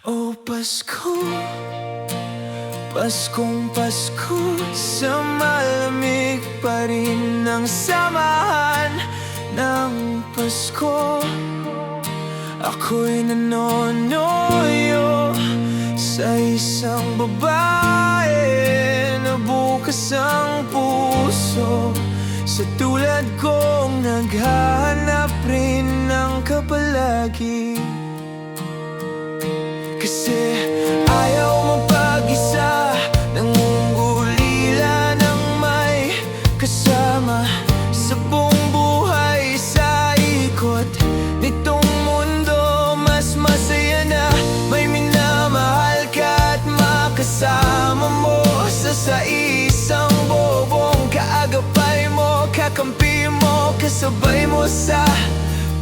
O Pasko, Paskong Pasko, sa malamig pa rin ang samahan ng Pasko. Ako'y nanonoyo sa isang babae na bukas ang puso, sa tulad kong naghahanap rin ng kapalagi. Kasi ayaw mapag-isa, nangungulila ng may kasama sa buong buhay. Sa ikot nitong mundo, mas masaya na may minamahal ka at makasama mo sa isang bobong. Kaagapay mo, kakampi mo, kasabay mo sa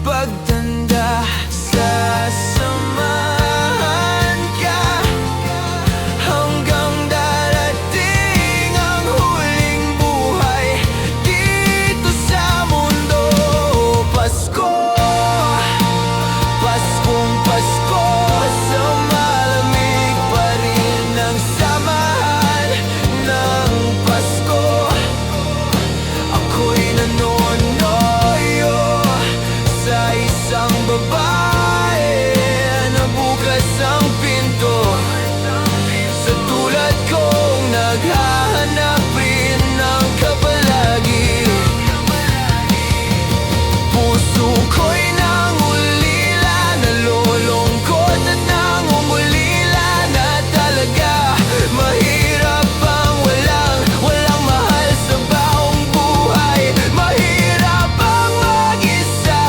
pagtanda. Sasamahan ka hanggang darating ang huling buhay dito sa mundo. Pasko, Paskong Pasko, sa malamig pa rin ang samahan ng Pasko. Ako'y nanonoyo sa isang babae na bukas ang pinto, sa tulad kong naghahanap rin ng kapalagi. Puso ko'y nangulila, nalulungkot at nangungulila na talaga. Mahirap ang walang mahal sa baong buhay. Mahirap ang mag-isa,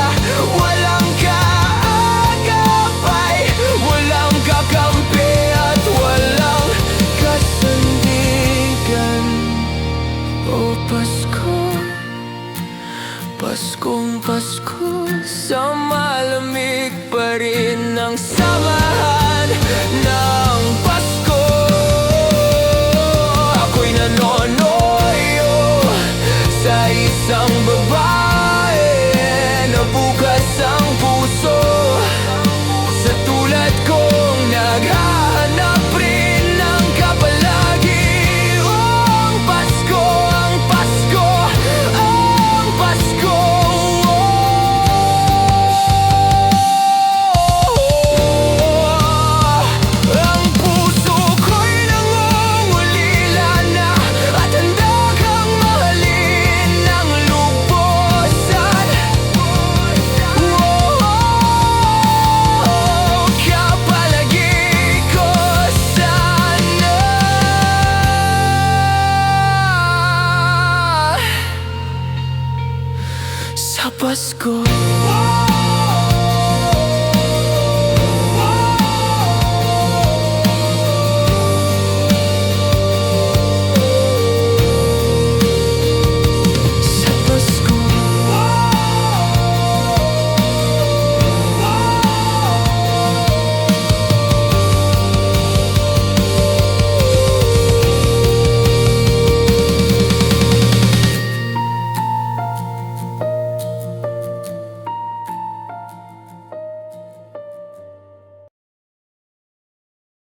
walang kaagapay, walang kakampi at walang kasandigan. O Pasko, Paskong Pasko, sa malamig pa rin ang samahan ng Pasko. Ako'y nanonoyo sa isang babae na bukas ang puso, sa tulad kong naghahanap rin ng kapalagi. Ang Pasko, ang Pasko, ang Pasko. Ang puso ko'y nangungulila na at handa kang mahalin ng lubusan. Kapalagi ko sana sa Pasko.